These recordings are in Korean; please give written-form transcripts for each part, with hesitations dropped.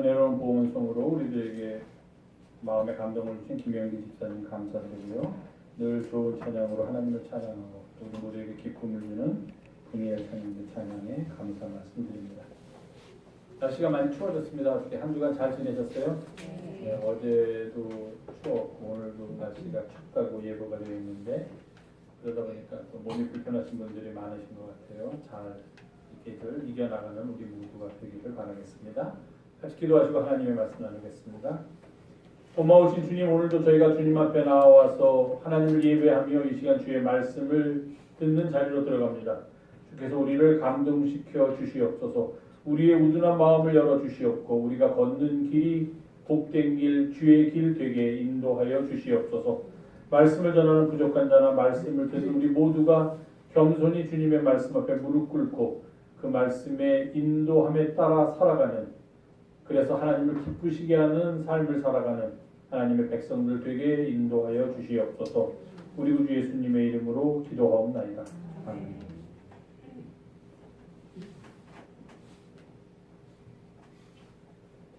은혜로운 보험성으로 우리들에게 마음의 감동을 주신 김영기 집사님 감사드리고요. 늘 좋은 찬양으로 하나님을 찬양하고 우리 모두에게 기쁨을 주는 분이엘 찬양들 찬양에 감사 말씀드립니다. 날씨가 많이 추워졌습니다. 어떻게 한 주간 잘 지내셨어요? 네, 어제도 추웠고 오늘도 날씨가 춥다고 예보가 되어 있는데 그러다 보니까 또 몸이 불편하신 분들이 많으신 것 같아요. 잘 이렇게들 이겨나가는 우리 모두가 되기를 바라겠습니다. 같이 기도하시고 하나님의 말씀 나누겠습니다. 고마우신 주님, 오늘도 저희가 주님 앞에 나와서 하나님을 예배하며 이 시간 주의 말씀을 듣는 자리로 들어갑니다. 주께서 우리를 감동시켜 주시옵소서. 우리의 우둔한 마음을 열어 주시옵고 우리가 걷는 길이 복된 길, 주의 길 되게 인도하여 주시옵소서. 말씀을 전하는 부족한 자나 말씀을 듣는 우리 모두가 겸손히 주님의 말씀 앞에 무릎 꿇고 그 말씀의 인도함에 따라 살아가는, 그래서 하나님을 기쁘시게 하는 삶을 살아가는 하나님의 백성들 되게 인도하여 주시옵소서. 우리 구주 예수님의 이름으로 기도하옵나이다. 아멘.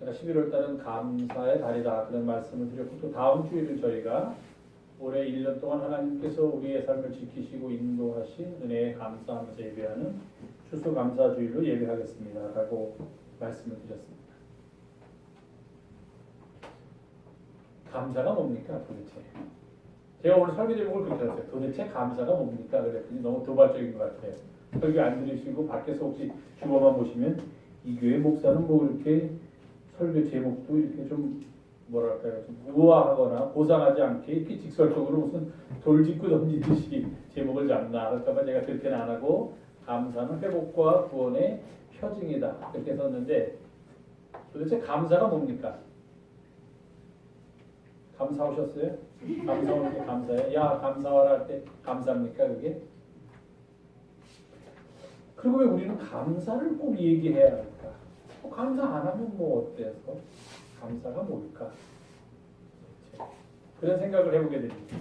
제가 11월 달은 감사의 달이다 그런 말씀을 드렸고, 또 다음 주에는 저희가 올해 1년 동안 하나님께서 우리의 삶을 지키시고 인도하신 은혜에 감사하면서 예배하는 추수감사주일로 예배하겠습니다 라고 말씀을 드렸습니다. 감사가 뭡니까 도대체? 제가 오늘 설교 제목을 그렇게 했어요. 도대체 감사가 뭡니까? 그랬더니 너무 도발적인 것 같아요. 설교 안 들으시고 밖에서 혹시 주보만 보시면 이 교회 목사는 뭐 이렇게 설교 제목도 이렇게 좀 뭐랄까요, 좀 우아하거나 고상하지 않게 이렇게 직설적으로 무슨 돌직구 던지듯이 제목을 잡나, 그럴까봐 제가 그렇게는 안 하고 감사는 회복과 구원의 표징이다 그렇게 썼는데, 도대체 감사가 뭡니까? 감사하셨어요? 감사하는 게 감사해? 야 감사하라 할 때 감사합니까 그게? 그리고 왜 우리는 감사를 꼭 얘기해야 할까? 감사 안 하면 뭐 어때서? 감사가 뭘까? 그런 생각을 해보게 됩니다.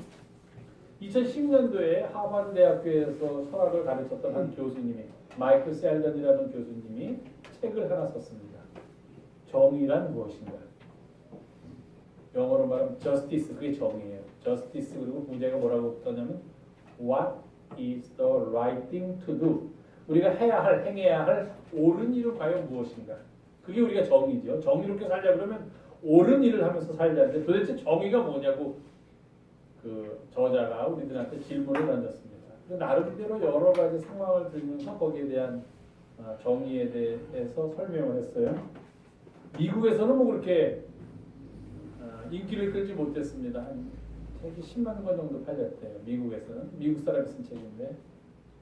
2010년도에 하버드대학교에서 철학을 가르쳤던 한 교수님이, 마이클 셀던이라는 교수님이 책을 하나 썼습니다. 정의란 무엇인가? 영어로 말하면 justice, 그게 정의예요. justice, 그리고 문제가 뭐라고 붙었냐면 what is the right thing to do? 우리가 해야 할, 행해야 할 옳은 일은 과연 무엇인가? 그게 우리가 정의죠. 정의롭게 살자 그러면 옳은 일을 하면서 살자는데, 도대체 정의가 뭐냐고 그 저자가 우리들한테 질문을 던졌습니다. 나름대로 여러 가지 상황을 들면서 거기에 대한 정의에 대해서 설명을 했어요. 미국에서는 뭐 그렇게 인기를 끌지 못했습니다. 한 책이 10만 권 정도 팔렸대요. 미국에서는. 미국 사람이 쓴 책인데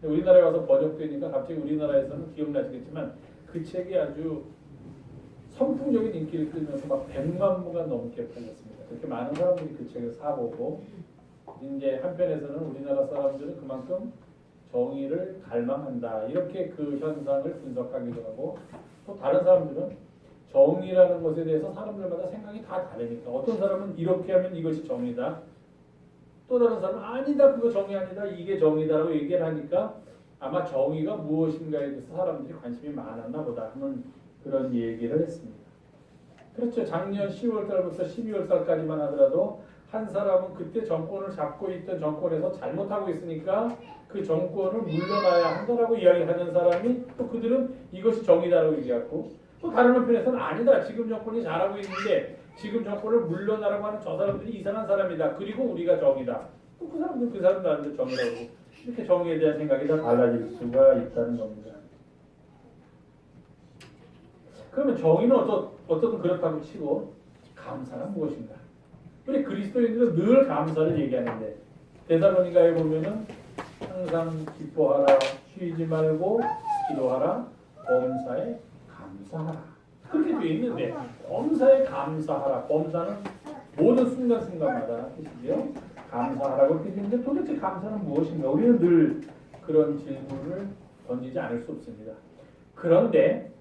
우리나라에 와서 번역되니까 갑자기 우리나라에서는 기억나시겠지만 그 책이 아주 선풍적인 인기를 끌면서 막 100만 부가 넘게 팔렸습니다. 그렇게 많은 사람들이 그 책을 사보고, 이제 한편에서는 우리나라 사람들은 그만큼 정의를 갈망한다 이렇게 그 현상을 분석하기도 하고, 또 다른 사람들은 정의라는 것에 대해서 사람들마다 생각이 다 다르니까 어떤 사람은 이렇게 하면 이것이 정의다, 또 다른 사람은 아니다 그거 정의 아니다 이게 정의다라고 얘기를 하니까 아마 정의가 무엇인가에 대해서 사람들이 관심이 많았나 보다 하는 그런 얘기를 했습니다. 그렇죠. 작년 10월 달부터 12월 달까지만 하더라도 한 사람은 그때 정권을 잡고 있던 정권에서 잘못하고 있으니까 그 정권을 물러나야 한다라고 이야기하는 사람이, 또 그들은 이것이 정의다라고 얘기하고, 또 다른 한편에서는 아니다 지금 정권이 잘하고 있는데 지금 정권을 물러나라고 하는 저 사람들이 이상한 사람이다 그리고 우리가 정의다, 또 그 사람들은 그 사람들한테 정의라고, 이렇게 정의에 대한 생각이 다 달라질 수가 있다는 겁니다. 그러면 정의는 어떻든 그렇다고 치고 감사는 무엇인가? 우리 그리스도인들은 늘 감사를 얘기하는데, 데살로니가에 보면은 항상 기뻐하라, 쉬지 말고 기도하라, 범사에 감사하라 그렇게 되어 있는데, 범사에 감사하라, 범사는 모든 순간순간마다 뜻이죠. 감사하라고 그렇게 되어 있는데 도대체 감사는 무엇인가? 우리는 늘 그런 질문을 던지지 않을 수 없습니다. 그런데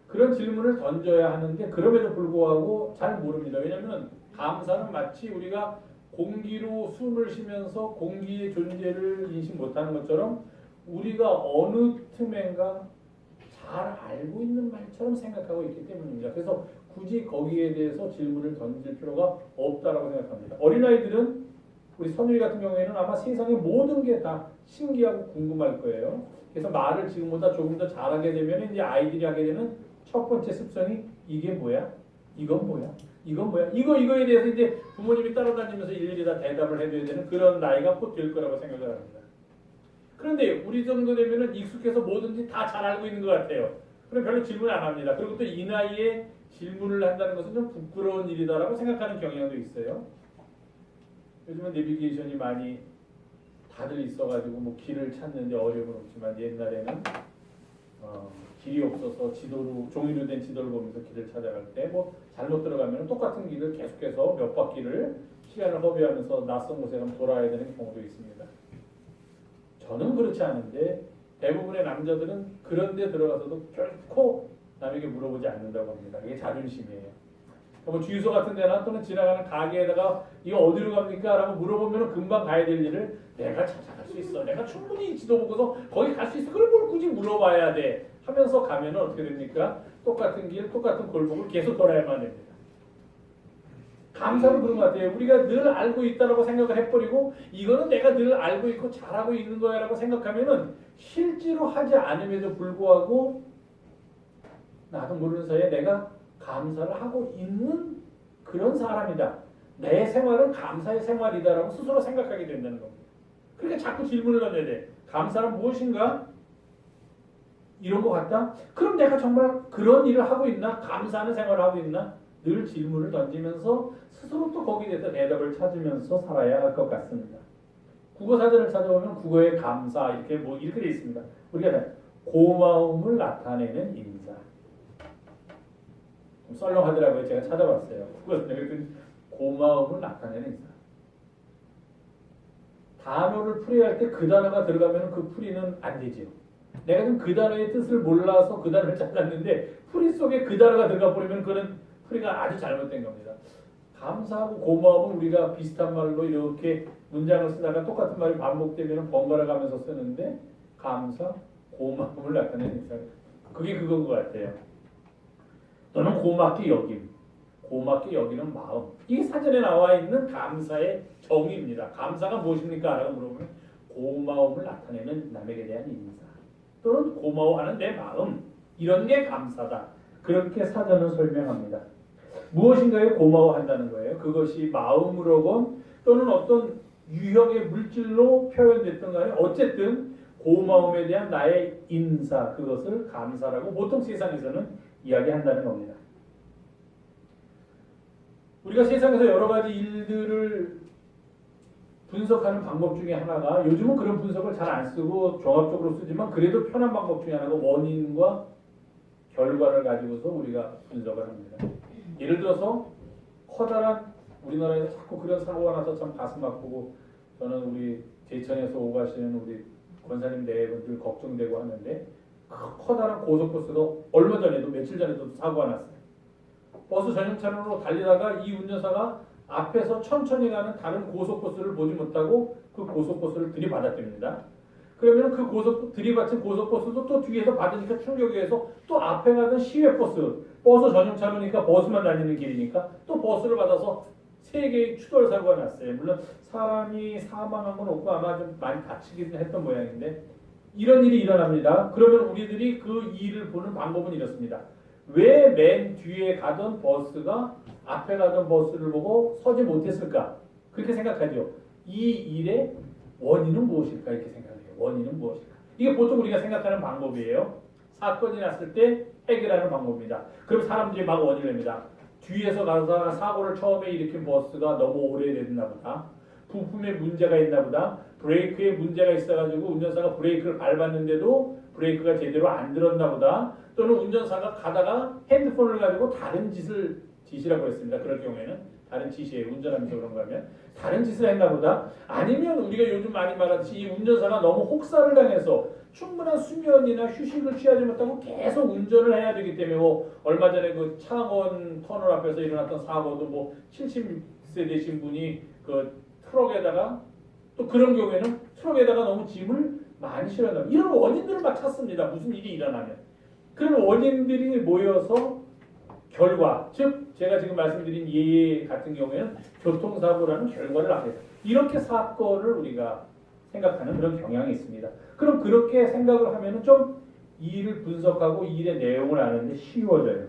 그런 질문을 던져야 하는데 그럼에도 불구하고 잘 모릅니다. 왜냐하면 감사는 마치 우리가 공기로 숨을 쉬면서 공기의 존재를 인식 못하는 것처럼 우리가 어느 틈엔가 잘 알고 있는 말처럼 생각하고 있기 때문입니다. 그래서 굳이 거기에 대해서 질문을 던질 필요가 없다라고 생각합니다. 어린아이들은 우리 선율이 같은 경우에는 아마 세상의 모든 게 다 신기하고 궁금할 거예요. 그래서 말을 지금보다 조금 더 잘하게 되면 이제 아이들이 하게 되는 첫 번째 습성이 이게 뭐야? 이건 뭐야? 이건 뭐야? 이거에 대해서 이제 부모님이 따라다니면서 일일이 다 대답을 해줘야 되는 그런 나이가 곧 될 거라고 생각을 합니다. 그런데 우리 정도 되면은 익숙해서 뭐든지 다 잘 알고 있는 것 같아요. 그럼 별로 질문 안 합니다. 그리고 또 이 나이에 질문을 한다는 것은 좀 부끄러운 일이다라고 생각하는 경향도 있어요. 요즘은 내비게이션이 많이 다들 있어가지고 뭐 길을 찾는데 어려움은 없지만 옛날에는 길이 없어서 지도로 종이로 된 지도를 보면서 길을 찾아갈 때 뭐 잘못 들어가면 똑같은 길을 계속해서 몇 바퀴를 시간을 허비하면서 낯선 곳에 가면 돌아야 되는 경우도 있습니다. 저는 그렇지 않은데 대부분의 남자들은 그런 데 들어가서도 결코 남에게 물어보지 않는다고 합니다. 이게 자존심이에요. 뭐 주유소 같은 데나 또는 지나가는 가게에다가 이거 어디로 갑니까? 라고 물어보면 금방 가야 될 일을 내가 찾아갈 수 있어. 내가 충분히 지도 보고서 거기 갈 수 있어. 그걸 뭘 굳이 물어봐야 돼. 하면서 가면 어떻게 됩니까? 똑같은 길, 똑같은 골목을 계속 돌아야만 됩니다. 감사는 그런 것 같아요. 우리가 늘 알고 있다라고 생각을 해버리고 이거는 내가 늘 알고 있고 잘하고 있는 거야 라고 생각하면은 실제로 하지 않음에도 불구하고 나도 모르는 사이에 내가 감사를 하고 있는 그런 사람이다. 내 생활은 감사의 생활이다라고 스스로 생각하게 된다는 겁니다. 그러니까 자꾸 질문을 던져야 돼. 감사는 무엇인가? 이런 것 같다? 그럼 내가 정말 그런 일을 하고 있나? 감사하는 생활을 하고 있나? 늘 질문을 던지면서 스스로 또 거기에 대해서 대답을 찾으면서 살아야 할 것 같습니다. 국어사전을 찾아보면 국어의 감사 이렇게 돼 있습니다. 우리가 고마움을 나타내는 인사. 썰렁하더라고요. 제가 찾아봤어요. 그것은 고마움을 나타내는 인사. 단어를 풀이할 때 그 단어가 들어가면 그 풀이는 안 되지요. 내가 지금 그 단어의 뜻을 몰라서 그 단어를 찾았는데 풀이 속에 그 단어가 들어가 버리면 그는 풀이가 아주 잘못된 겁니다. 감사하고 고마움은 우리가 비슷한 말로 이렇게 문장을 쓰다가 똑같은 말이 반복되면 번갈아 가면서 쓰는데 감사, 고마움을 나타내는 인사. 그게 그건 것 같아요. 또는 고맙게 여김. 고맙게 여기는 마음. 이게 사전에 나와 있는 감사의 정의입니다. 감사가 무엇입니까? 라고 물어보면 고마움을 나타내는 남에게 대한 인사. 또는 고마워하는 내 마음. 이런 게 감사다. 그렇게 사전은 설명합니다. 무엇인가에 고마워한다는 거예요. 그것이 마음으로건 또는 어떤 유형의 물질로 표현됐던 간에 어쨌든 고마움에 대한 나의 인사, 그것을 감사라고 보통 세상에서는 이야기한다는 겁니다. 우리가 세상에서 여러 가지 일들을 분석하는 방법 중에 하나가 요즘은 그런 분석을 잘 안 쓰고 종합적으로 쓰지만 그래도 편한 방법 중에 하나가 원인과 결과를 가지고서 우리가 분석을 합니다. 예를 들어서 커다란 우리나라에서 자꾸 그런 사고가 나서 참 가슴 아프고 저는 우리 제천에서 오가시는 우리 권사님 네 분들 걱정되고 하는데 커다란 고속버스도 얼마 전에도 며칠 전에도 사고가 났어요. 버스 전용차로로 달리다가 이 운전사가 앞에서 천천히 가는 다른 고속버스를 보지 못하고 그 고속버스를 들이받았답니다. 그러면 그 들이받친 고속버스도 또 뒤에서 받으니까 충격이 해서 또 앞에 가던 시외버스, 버스 전용차로니까 버스만 다니는 길이니까 또 버스를 받아서 3개의 추돌 사고가 났어요. 물론 사람이 사망한 건 없고 아마 좀 많이 다치기는 했던 모양인데 이런 일이 일어납니다. 그러면 우리들이 그 일을 보는 방법은 이렇습니다. 왜 맨 뒤에 가던 버스가 앞에 가던 버스를 보고 서지 못했을까? 그렇게 생각하죠. 이 일의 원인은 무엇일까? 이렇게 생각해요. 원인은 무엇일까? 이게 보통 우리가 생각하는 방법이에요. 사건이 났을 때 해결하는 방법입니다. 그럼 사람들이 막 원인을 냅니다. 뒤에서 가서 사고를 처음에 일으킨 버스가 너무 오래됐나 보다. 부품에 문제가 있나 보다. 브레이크에 문제가 있어가지고 운전사가 브레이크를 밟았는데도 브레이크가 제대로 안 들었나 보다. 또는 운전사가 가다가 핸드폰을 가지고 다른 짓이라고 했습니다. 그럴 경우에는 다른 짓이에요. 운전하면서 그런 거 하면 다른 짓을 했나 보다. 아니면 우리가 요즘 많이 말하듯이 이 운전사가 너무 혹사를 당해서 충분한 수면이나 휴식을 취하지 못하고 계속 운전을 해야 되기 때문에 뭐 얼마 전에 그 창원 터널 앞에서 일어났던 사고도 뭐 70세 되신 분이 그 트럭에다가 또 그런 경우에는 트럭에다가 너무 짐을 많이 실어다 이런 원인들을 막 찾습니다. 무슨 일이 일어나면 그런 원인들이 모여서 결과, 즉 제가 지금 말씀드린 예 같은 경우에는 교통사고라는 결과를 낳게 돼요. 이렇게 사건을 우리가 생각하는 그런 경향이 있습니다. 그럼 그렇게 생각을 하면은 좀 이 일을 분석하고 이 일의 내용을 아는데 쉬워져요.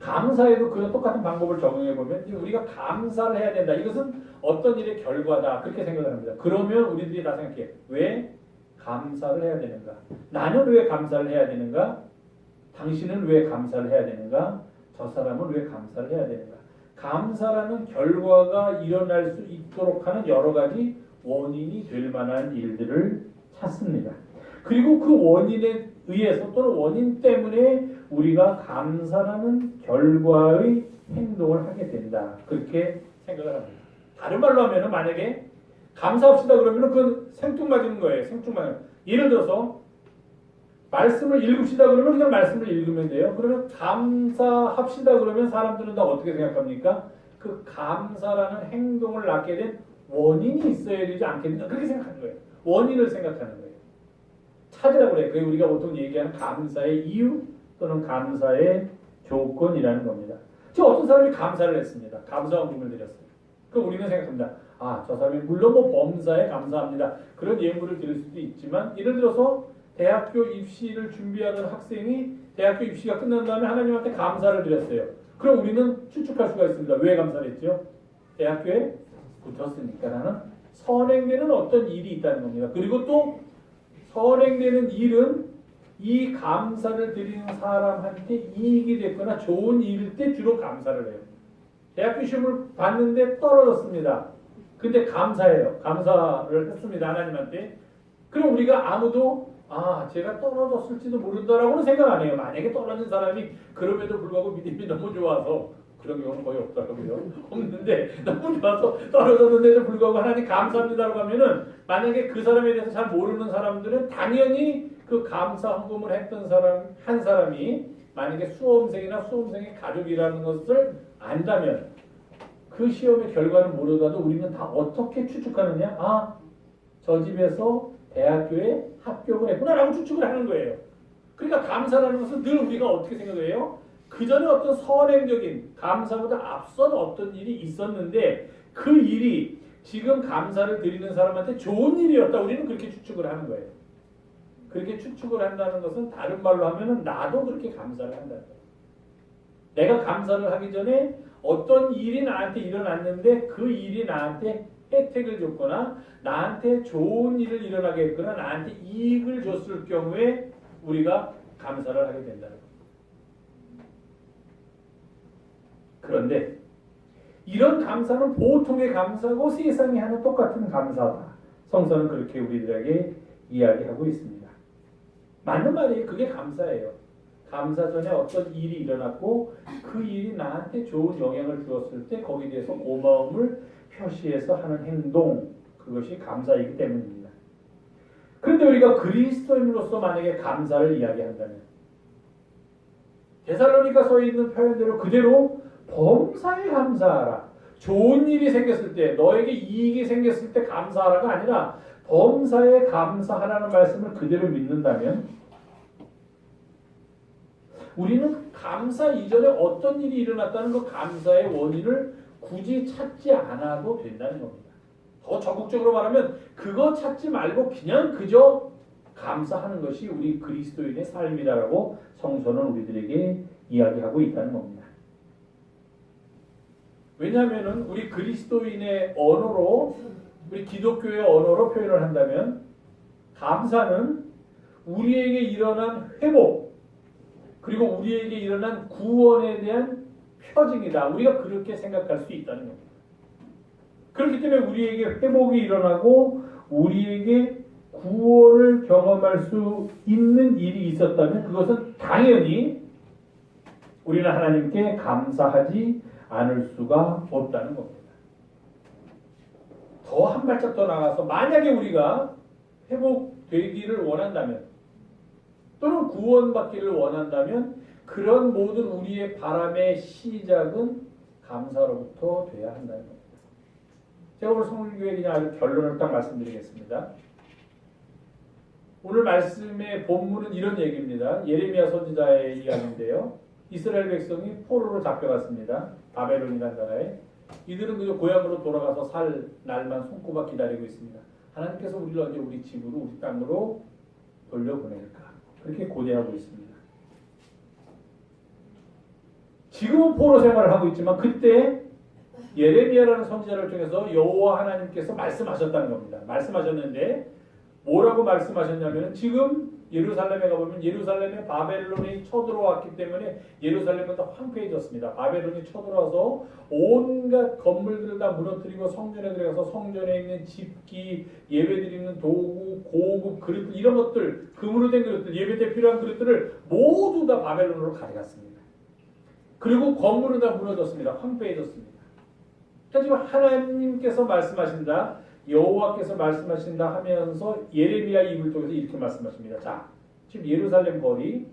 감사에도 그런 똑같은 방법을 적용해 보면 우리가 감사를 해야 된다. 이것은 어떤 일의 결과다. 그렇게 생각을 합니다. 그러면 우리들이 다 생각해. 왜 감사를 해야 되는가? 나는 왜 감사를 해야 되는가? 당신은 왜 감사를 해야 되는가? 저 사람은 왜 감사를 해야 되는가? 감사라는 결과가 일어날 수 있도록 하는 여러 가지 원인이 될 만한 일들을 찾습니다. 그리고 그 원인에 의해서 또는 원인 때문에 우리가 감사라는 결과의 행동을 하게 된다. 그렇게 생각을 합니다. 다른 말로 하면 만약에 감사합시다 그러면 그건 생뚱맞은 거예요. 생뚱맞은. 예를 들어서 말씀을 읽읍시다 그러면 그냥 말씀을 읽으면 돼요. 그러면 감사합시다 그러면 사람들은 다 어떻게 생각합니까? 그 감사라는 행동을 낳게 된 원인이 있어야 되지 않겠나? 그렇게 생각하는 거예요. 원인을 생각하는 거예요. 찾으라고 그래요. 그게 우리가 보통 얘기하는 감사의 이유 또는 감사의 조건이라는 겁니다. 지금 어떤 사람이 감사를 했습니다. 감사원금을 드렸어요. 그럼 우리는 생각합니다. 아, 저 사람이 물론 뭐 범사에 감사합니다. 그런 예물을 드릴 수도 있지만 예를 들어서 대학교 입시를 준비하던 학생이 대학교 입시가 끝난 다음에 하나님한테 감사를 드렸어요. 그럼 우리는 추측할 수가 있습니다. 왜 감사를 했죠? 대학교에 붙었으니까라는 선행되는 어떤 일이 있다는 겁니다. 그리고 또 선행되는 일은 이 감사를 드리는 사람한테 이익이 됐거나 좋은 일일 때 주로 감사를 해요. 대학교 시험을 봤는데 떨어졌습니다. 근데 감사해요. 감사를 했습니다. 하나님한테. 그럼 우리가 아무도 제가 떨어졌을지도 모른다라고는 생각 안 해요. 만약에 떨어진 사람이 그럼에도 불구하고 믿음이 너무 좋아서 그런 경우는 거의 없더라고요. 없는데 너무 좋아서 떨어졌는데도 불구하고 하나님 감사합니다라고 하면은 만약에 그 사람에 대해서 잘 모르는 사람들은 당연히 그 감사 헌금을 했던 사람 한 사람이 만약에 수험생이나 수험생의 가족이라는 것을 안다면 그 시험의 결과를 모르더라도 우리는 다 어떻게 추측하느냐? 저 집에서 대학교에 합격을 했구나라고 추측을 하는 거예요. 그러니까 감사라는 것은 늘 우리가 어떻게 생각해요? 그 전에 어떤 선행적인 감사보다 앞선 어떤 일이 있었는데 그 일이 지금 감사를 드리는 사람한테 좋은 일이었다. 우리는 그렇게 추측을 하는 거예요. 그렇게 추측을 한다는 것은 다른 말로 하면은 나도 그렇게 감사를 한다는 거예요. 내가 감사를 하기 전에 어떤 일이 나한테 일어났는데 그 일이 나한테 혜택을 줬거나 나한테 좋은 일을 일어나게 했거나 나한테 이익을 줬을 경우에 우리가 감사를 하게 된다는 거예요. 그런데 이런 감사는 보통의 감사고 세상이 하는 똑같은 감사다. 성서는 그렇게 우리들에게 이야기하고 있습니다. 맞는 말이에요. 그게 감사예요. 감사 전에 어떤 일이 일어났고 그 일이 나한테 좋은 영향을 주었을 때 거기에 대해서 고마움을 표시해서 하는 행동, 그것이 감사이기 때문입니다. 그런데 우리가 그리스도인으로서 만약에 감사를 이야기한다면 데살로니가서에 있는 표현대로 그대로 범사에 감사하라. 좋은 일이 생겼을 때, 너에게 이익이 생겼을 때 감사하라가 아니라 범사에 감사하라는 말씀을 그대로 믿는다면 우리는 감사 이전에 어떤 일이 일어났다는 그 감사의 원인을 굳이 찾지 않아도 된다는 겁니다. 더 적극적으로 말하면 그거 찾지 말고 그냥 그저 감사하는 것이 우리 그리스도인의 삶이다라고 성서는 우리들에게 이야기하고 있다는 겁니다. 왜냐하면 우리 그리스도인의 언어로 우리 기독교의 언어로 표현을 한다면 감사는 우리에게 일어난 회복 그리고 우리에게 일어난 구원에 대한 표징이다. 우리가 그렇게 생각할 수 있다는 겁니다. 그렇기 때문에 우리에게 회복이 일어나고 우리에게 구원을 경험할 수 있는 일이 있었다면 그것은 당연히 우리는 하나님께 감사하지 않을 수가 없다는 겁니다. 더 한 발짝 더 나가서 만약에 우리가 회복되기를 원한다면 또는 구원받기를 원한다면 그런 모든 우리의 바람의 시작은 감사로부터 돼야 한다는 겁니다. 제가 오늘 성일교회 그냥 아주 결론을 딱 말씀드리겠습니다. 오늘 말씀의 본문은 이런 얘기입니다. 예레미야 선지자의 이야기인데요. 이스라엘 백성이 포로로 잡혀갔습니다. 바벨론이라는 나라에. 이들은 그저 고향으로 돌아가서 살 날만 손꼽아 기다리고 있습니다. 하나님께서 우리를 언제 우리 집으로 우리 땅으로 돌려보낼까? 그렇게 고대하고 있습니다. 지금은 포로 생활을 하고 있지만 그때 예레미야라는 선지자를 통해서 여호와 하나님께서 말씀하셨다는 겁니다. 말씀하셨는데 뭐라고 말씀하셨냐면 지금 예루살렘에 가보면 예루살렘에 바벨론이 쳐들어왔기 때문에 예루살렘은 더 황폐해졌습니다. 바벨론이 쳐들어와서 온갖 건물들을 다 무너뜨리고 성전에 들어가서 성전에 있는 집기, 예배드리는 도구, 고급 그릇들 이런 것들, 금으로 된 그릇들, 예배 때 필요한 그릇들을 모두 다 바벨론으로 가져갔습니다. 그리고 건물은 다 무너졌습니다. 황폐해졌습니다. 그러니까 지금 하나님께서 말씀하신다. 여호와께서 말씀하신다 하면서 예레미야 입을 통해서 이렇게 말씀하십니다. 자, 지금 예루살렘 거리,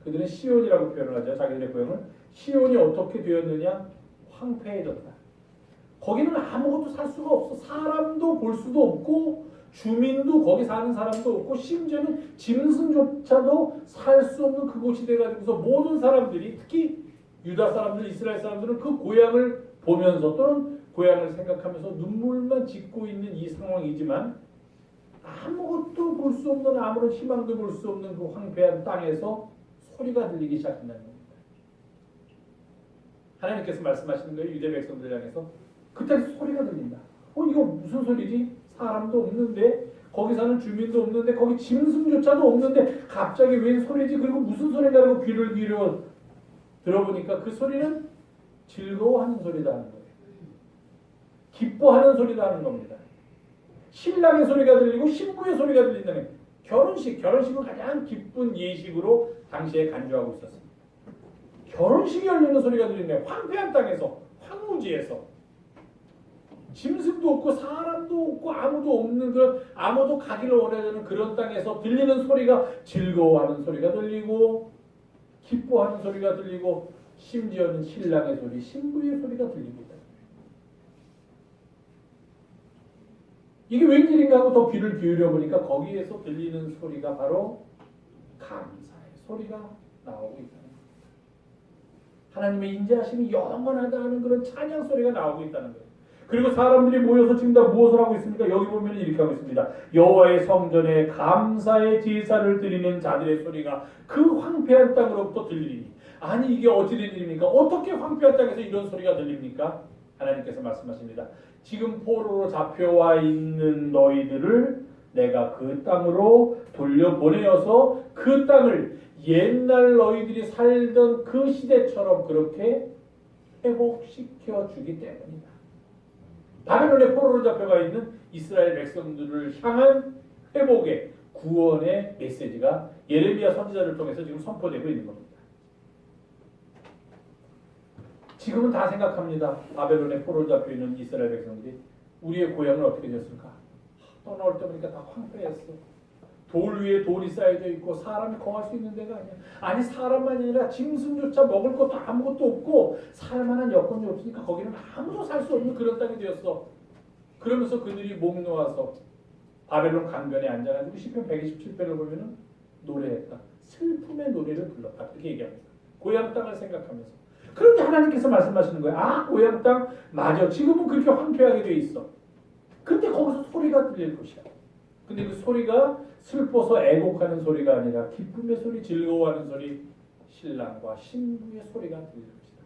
그들은 시온이라고 표현을 하죠. 자기들의 고향을. 시온이 어떻게 되었느냐? 황폐해졌다. 거기는 아무것도 살 수가 없어. 사람도 볼 수도 없고 주민도 거기 사는 사람도 없고 심지어는 짐승조차도 살 수 없는 그곳이 돼가지고서 모든 사람들이 특히 유다 사람들, 이스라엘 사람들은 그 고향을 보면서 또는 고향을 생각하면서 눈물만 짓고 있는 이 상황이지만 아무것도 볼 수 없는 아무런 희망도 볼 수 없는 그 황폐한 땅에서 소리가 들리기 시작한다는 겁니다. 하나님께서 말씀하시는 거예요. 유대 백성들 향해서 그때 소리가 들린다. 이거 무슨 소리지? 사람도 없는데 거기 사는 주민도 없는데 거기 짐승조차도 없는데 갑자기 웬 소리지? 그리고 무슨 소리인가 하고 귀를 기울여 들어보니까 그 소리는 즐거워하는 소리다는 거예요. 기뻐하는 소리다 하는 겁니다. 신랑의 소리가 들리고 신부의 소리가 들린다는 결혼식은 가장 기쁜 예식으로 당시에 간주하고 있었습니다. 결혼식이 열리는 소리가 들리네요. 황폐한 땅에서, 황무지에서 짐승도 없고 사람도 없고 아무도 없는 그런 아무도 가기를 원하지 않는 그런 땅에서 들리는 소리가 즐거워하는 소리가 들리고 기뻐하는 소리가 들리고 심지어는 신랑의 소리, 신부의 소리가 들립니다. 이게 웬일인가 하고 더 귀를 기울여 보니까 거기에서 들리는 소리가 바로 감사의 소리가 나오고 있다는 거예요. 하나님의 인자하심이 영원하다 하는 그런 찬양 소리가 나오고 있다는 거예요. 그리고 사람들이 모여서 지금 다 무엇을 하고 있습니까? 여기 보면 이렇게 하고 있습니다. 여호와의 성전에 감사의 제사를 드리는 자들의 소리가 그 황폐한 땅으로부터 들리니 아니 이게 어찌 된 일입니까? 어떻게 황폐한 땅에서 이런 소리가 들립니까? 하나님께서 말씀하십니다. 지금 포로로 잡혀와 있는 너희들을 내가 그 땅으로 돌려보내어서 그 땅을 옛날 너희들이 살던 그 시대처럼 그렇게 회복시켜 주기 때문이다. 바벨론의 포로로 잡혀가 있는 이스라엘 백성들을 향한 회복의 구원의 메시지가 예레미야 선지자를 통해서 지금 선포되고 있는 겁니다. 지금은 다 생각합니다. 바벨론의 포로로 잡혀 있는 이스라엘 백성들이 우리의 고향은 어떻게 됐을까? 떠나올 때 보니까 다 황폐했어. 돌 위에 돌이 쌓여져 있고 사람이 거할 수 있는 데가 아니야. 아니 사람만 아니라 짐승조차 먹을 것도 아무것도 없고 살만한 여건이 없으니까 거기는 아무도 살 수 없는 그런 땅이 되었어. 그러면서 그들이 목 놓아서 바벨론 강변에 앉아가지고 시편 127편을 보면은 노래했다. 슬픔의 노래를 불렀다. 그렇게 얘기합니다. 고향 땅을 생각하면서. 그런데 하나님께서 말씀하시는 거예요. 아 고향 땅 맞아. 지금은 그렇게 황폐하게 돼 있어. 근데 거기서 소리가 들릴 것이야. 근데 그 소리가 슬퍼서 애곡하는 소리가 아니라 기쁨의 소리, 즐거워하는 소리, 신랑과 신부의 소리가 들릴 것이다.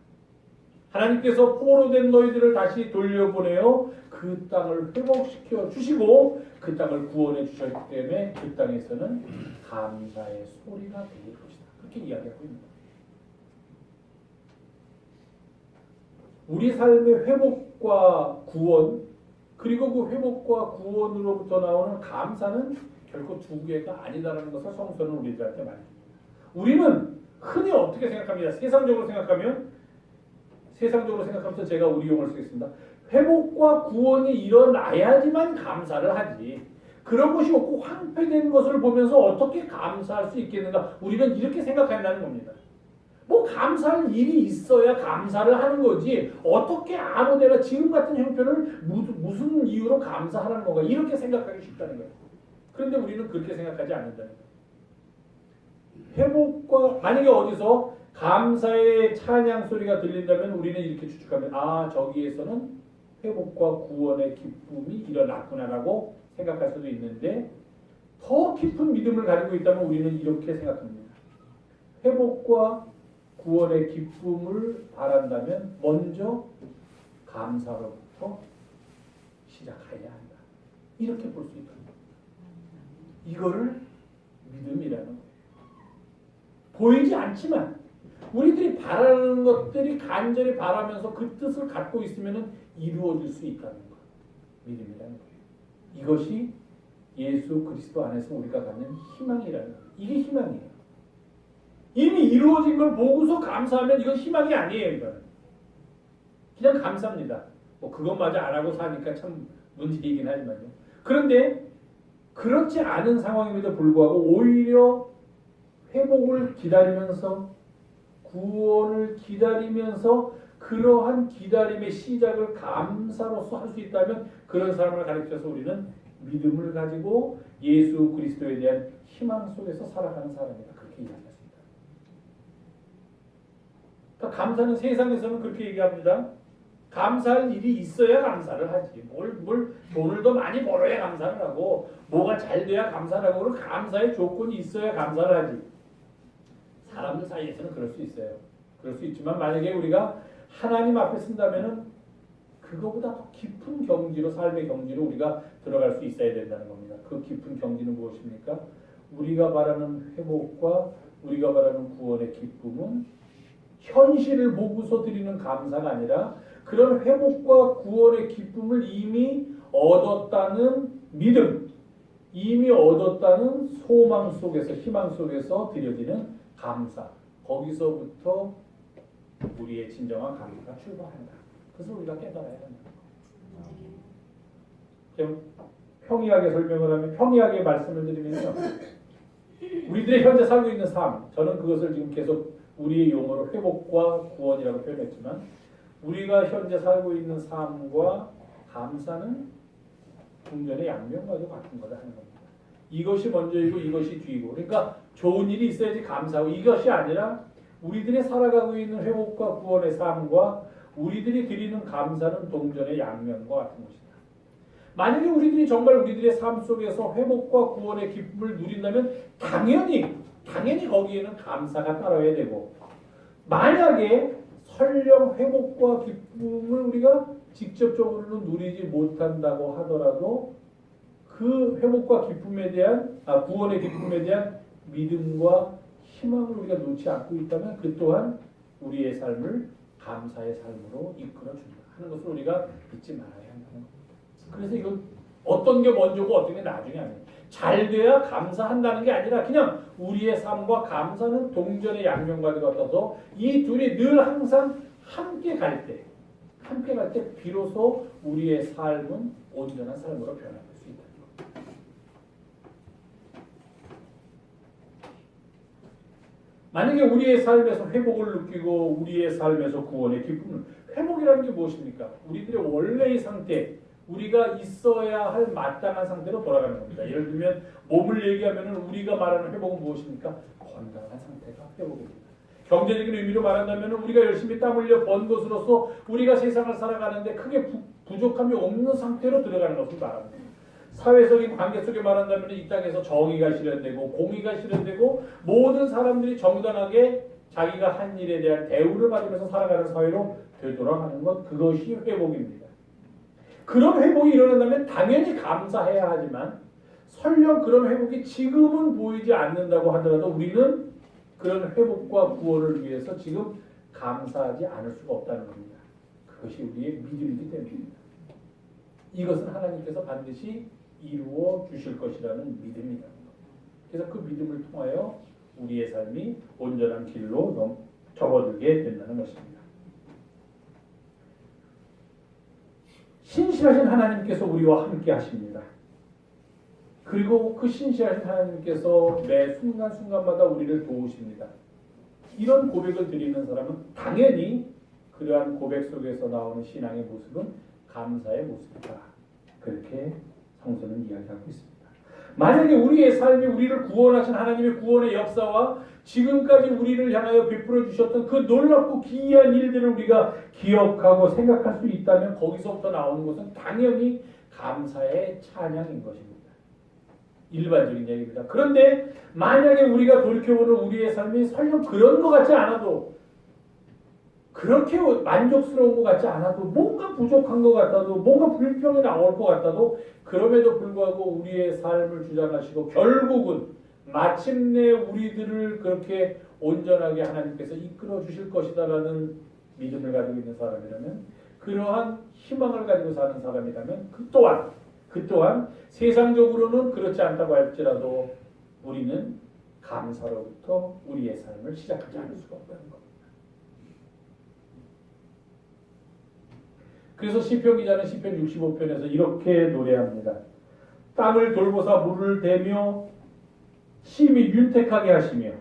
하나님께서 포로된 너희들을 다시 돌려보내어 그 땅을 회복시켜 주시고 그 땅을 구원해 주셨기 때문에 그 땅에서는 감사의 소리가 들릴 것이다. 그렇게 이야기하고 있는 거예요. 우리 삶의 회복과 구원 그리고 그 회복과 구원으로부터 나오는 감사는 결코 두 개가 아니다라는 것을 성서는 우리들한테 말합니다. 우리는 흔히 어떻게 생각합니다. 세상적으로 생각하면서 제가 우리 용어를 쓰겠습니다. 회복과 구원이 일어나야지만 감사를 하지. 그런 것이 없고 황폐된 것을 보면서 어떻게 감사할 수 있겠는가. 우리는 이렇게 생각한다는 겁니다. 뭐 감사할 일이 있어야 감사를 하는 거지 어떻게 아무데나 지금 같은 형편을 무슨 이유로 감사하라는 건가 이렇게 생각하기 쉽다는 거예요. 그런데 우리는 그렇게 생각하지 않는다는 거예요. 회복과 만약에 어디서 감사의 찬양 소리가 들린다면 우리는 이렇게 추측하면 아 저기에서는 회복과 구원의 기쁨이 일어났구나라고 생각할 수도 있는데 더 깊은 믿음을 가지고 있다면 우리는 이렇게 생각합니다. 회복과 구원의 기쁨을 바란다면 먼저 감사로부터 시작해야 한다. 이렇게 볼 수 있다. 이거를 믿음이라는 거예요. 보이지 않지만 우리들이 바라는 것들이 간절히 바라면서 그 뜻을 갖고 있으면 이루어질 수 있다는 것. 믿음이라는 거예요. 이것이 예수 그리스도 안에서 우리가 갖는 희망이라는 거예요. 이게 희망이에요. 이미 이루어진 걸 보고서 감사하면 이건 희망이 아니에요. 이거는. 그냥 감사합니다. 뭐 그것마저 안 하고 사니까 참 문제이긴 하지만요. 그런데 그렇지 않은 상황임에도 불구하고 오히려 회복을 기다리면서 구원을 기다리면서 그러한 기다림의 시작을 감사로서 할 수 있다면 그런 사람을 가르쳐서 우리는 믿음을 가지고 예수 그리스도에 대한 희망 속에서 살아가는 사람이다. 그렇게 이야기했습니다. 그러니까 감사는 세상에서는 그렇게 얘기합니다. 감사할 일이 있어야 감사를 하지. 뭘 돈을 더 많이 벌어야 감사를 하고 뭐가 잘 돼야 감사를 하고 감사의 조건이 있어야 감사를 하지. 사람들 사이에서는 그럴 수 있어요. 그럴 수 있지만 만약에 우리가 하나님 앞에 쓴다면은 그거보다 더 깊은 경지로 삶의 경지로 우리가 들어갈 수 있어야 된다는 겁니다. 그 깊은 경지는 무엇입니까? 우리가 바라는 회복과 우리가 바라는 구원의 기쁨은 현실을 보고서 드리는 감사가 아니라 그런 회복과 구원의 기쁨을 이미 얻었다는 믿음, 이미 얻었다는 소망 속에서 희망 속에서 드려지는 감사. 거기서부터 우리의 진정한 감사가 출발한다. 그래서 우리가 깨달아야 한다. 좀 평이하게 설명을 하면 평이하게 말씀을 드리면요. 우리들이 현재 살고 있는 삶, 저는 그것을 지금 계속 우리의 용어로 회복과 구원이라고 표현했지만 우리가 현재 살고 있는 삶과 감사는 동전의 양면과도 같은 거다 하는 겁니다. 이것이 먼저이고 이것이 뒤이고 그러니까 좋은 일이 있어야지 감사하고 이것이 아니라 우리들이 살아가고 있는 회복과 구원의 삶과 우리들이 드리는 감사는 동전의 양면과 같은 것이다. 만약에 우리들이 정말 우리들의 삶 속에서 회복과 구원의 기쁨을 누린다면 당연히 거기에는 감사가 따라야 되고 만약에 설령 회복과 기쁨을 우리가 직접적으로 누리지 못한다고 하더라도 그 회복과 기쁨에 대한 구원의 기쁨에 대한 믿음과 희망을 우리가 놓지 않고 있다면 그 또한 우리의 삶을 감사의 삶으로 이끌어준다 하는 것을 우리가 잊지 말아야 한다는 겁니다. 그래서 이건 어떤 게 먼저고 어떤 게 나중에 아니에요. 잘 돼야 감사한다는 게 아니라 그냥 우리의 삶과 감사는 동전의 양면과도 같아서 이 둘이 늘 항상 함께 갈 때 비로소 우리의 삶은 온전한 삶으로 변할 수 있다. 만약에 우리의 삶에서 회복을 느끼고 우리의 삶에서 구원의 기쁨을 회복이라는 게 무엇입니까? 우리들의 원래의 상태 우리가 있어야 할 마땅한 상태로 돌아가는 겁니다. 예를 들면 몸을 얘기하면 우리가 말하는 회복은 무엇입니까? 건강한 상태가 회복입니다. 경제적인 의미로 말한다면 우리가 열심히 땀 흘려 번 것으로서 우리가 세상을 살아가는데 크게 부족함이 없는 상태로 들어가는 것을 말합니다. 사회적인 관계 속에 말한다면 이 땅에서 정의가 실현되고 공의가 실현되고 모든 사람들이 정당하게 자기가 한 일에 대한 대우를 받으면서 살아가는 사회로 되돌아가는 것 그것이 회복입니다. 그런 회복이 일어난다면 당연히 감사해야 하지만 설령 그런 회복이 지금은 보이지 않는다고 하더라도 우리는 그런 회복과 구원을 위해서 지금 감사하지 않을 수가 없다는 겁니다. 그것이 우리의 믿음이기 때문입니다. 이것은 하나님께서 반드시 이루어 주실 것이라는 믿음이다. 그래서 그 믿음을 통하여 우리의 삶이 온전한 길로 접어들게 된다는 것입니다. 신실하신 하나님께서 우리와 함께 하십니다. 그리고 그 신실하신 하나님께서 매 순간순간마다 우리를 도우십니다. 이런 고백을 드리는 사람은 당연히 그러한 고백 속에서 나오는 신앙의 모습은 감사의 모습이다. 그렇게 성서는 이야기하고 있습니다. 만약에 우리의 삶이 우리를 구원하신 하나님의 구원의 역사와 지금까지 우리를 향하여 베풀어 주셨던 그 놀랍고 기이한 일들을 우리가 기억하고 생각할 수 있다면 거기서부터 나오는 것은 당연히 감사의 찬양인 것입니다. 일반적인 얘기입니다. 그런데 만약에 우리가 돌이켜보는 우리의 삶이 설령 그런 것 같지 않아도 그렇게 만족스러운 것 같지 않아도 뭔가 부족한 것 같아도 뭔가 불평이 나올 것 같아도 그럼에도 불구하고 우리의 삶을 주장하시고 결국은 마침내 우리들을 그렇게 온전하게 하나님께서 이끌어 주실 것이다라는 믿음을 가지고 있는 사람이라면 그러한 희망을 가지고 사는 사람이라면 그 또한 세상적으로는 그렇지 않다고 할지라도 우리는 감사로부터 우리의 삶을 시작하지 않을 수가 없다는 겁니다. 그래서 시편 기자는 시편 65편에서 이렇게 노래합니다. 땅을 돌보사 물을 대며 심히 윤택하게 하시며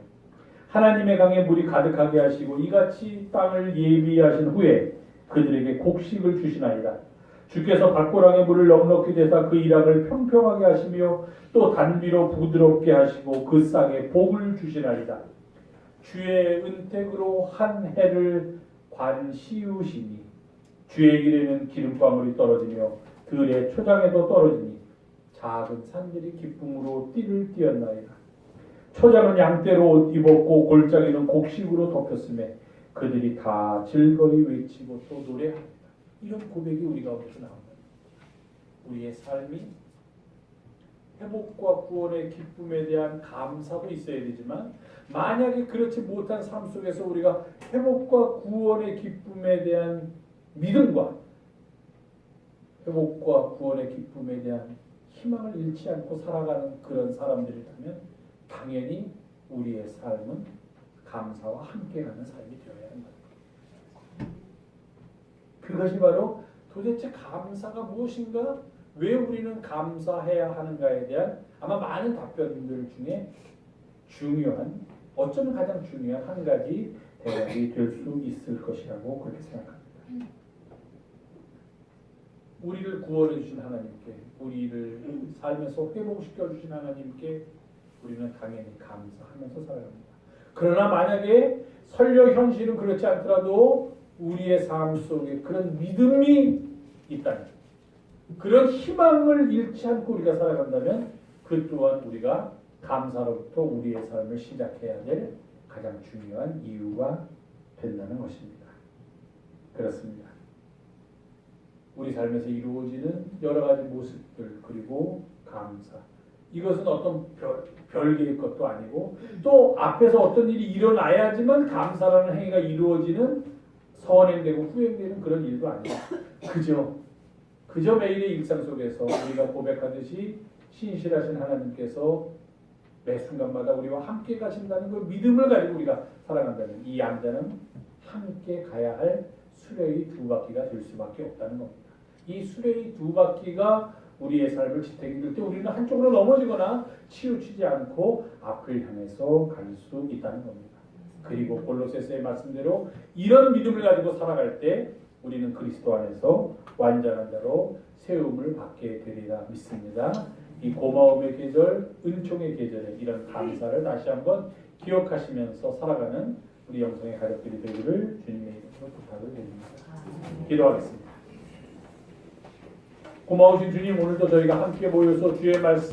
하나님의 강에 물이 가득하게 하시고 이같이 땅을 예비하신 후에 그들에게 곡식을 주시나이다. 주께서 밭고랑에 물을 넉넉히 대사 그 일락을 평평하게 하시며 또 단비로 부드럽게 하시고 그 싹에 복을 주시나이다. 주의 은택으로 한 해를 관시우시니 주의 길에는 기름방울이 떨어지며 들의 초장에도 떨어지니 작은 산들이 기쁨으로 띠를 띄었나이다. 초장은 양떼로 옷 입었고 골짜기는 곡식으로 덮였음에 그들이 다 즐거이 외치고 또 노래합니다. 이런 고백이 우리 가운데서 나옵니다. 우리의 삶이 회복과 구원의 기쁨에 대한 감사도 있어야 되지만 만약에 그렇지 못한 삶 속에서 우리가 회복과 구원의 기쁨에 대한 믿음과 회복과 구원의 기쁨에 대한 희망을 잃지 않고 살아가는 그런 사람들이라면 당연히 우리의 삶은 감사와 함께가는 삶이 되어야 한다. 그것이 바로 도대체 감사가 무엇인가? 왜 우리는 감사해야 하는가에 대한 아마 많은 답변들 중에 중요한, 어쩌면 가장 중요한 한 가지 대답이 될 수 있을 것이라고 그렇게 생각합니다. 우리를 구원해 주신 하나님께, 우리를 살면서 회복시켜 주신 하나님께 우리는 당연히 감사하면서 살아갑니다. 그러나 만약에 설령 현실은 그렇지 않더라도 우리의 삶 속에 그런 믿음이 있다면, 그런 희망을 잃지 않고 우리가 살아간다면 그 또한 우리가 감사로부터 우리의 삶을 시작해야 될 가장 중요한 이유가 된다는 것입니다. 그렇습니다. 우리 삶에서 이루어지는 여러 가지 모습들 그리고 감사, 이것은 어떤 별개의 것도 아니고 또 앞에서 어떤 일이 일어나야지만 감사라는 행위가 이루어지는 선행되고 후행되는 그런 일도 아니에요. 그저 매일의 일상 속에서 우리가 고백하듯이 신실하신 하나님께서 매 순간마다 우리와 함께 가신다는 그 믿음을 가지고 우리가 살아간다면 이 양자는 함께 가야 할 수레의 두 바퀴가 될 수밖에 없다는 겁니다. 이 수레의 두 바퀴가 우리의 삶을 지탱해 줄 때 우리는 한쪽으로 넘어지거나 치우치지 않고 앞을 향해서 갈 수 있다는 겁니다. 그리고 골로새서의 말씀대로 이런 믿음을 가지고 살아갈 때 우리는 그리스도 안에서 완전한 자로 세움을 받게 되리라 믿습니다. 이 고마움의 계절, 은총의 계절에 이런 감사를 다시 한번 기억하시면서 살아가는 우리 영성의 가족들이 되기를 주님의 이름으로 부탁을 드립니다. 기도하겠습니다. 고마우신 주님, 오늘도 저희가 함께 모여서 주의 말씀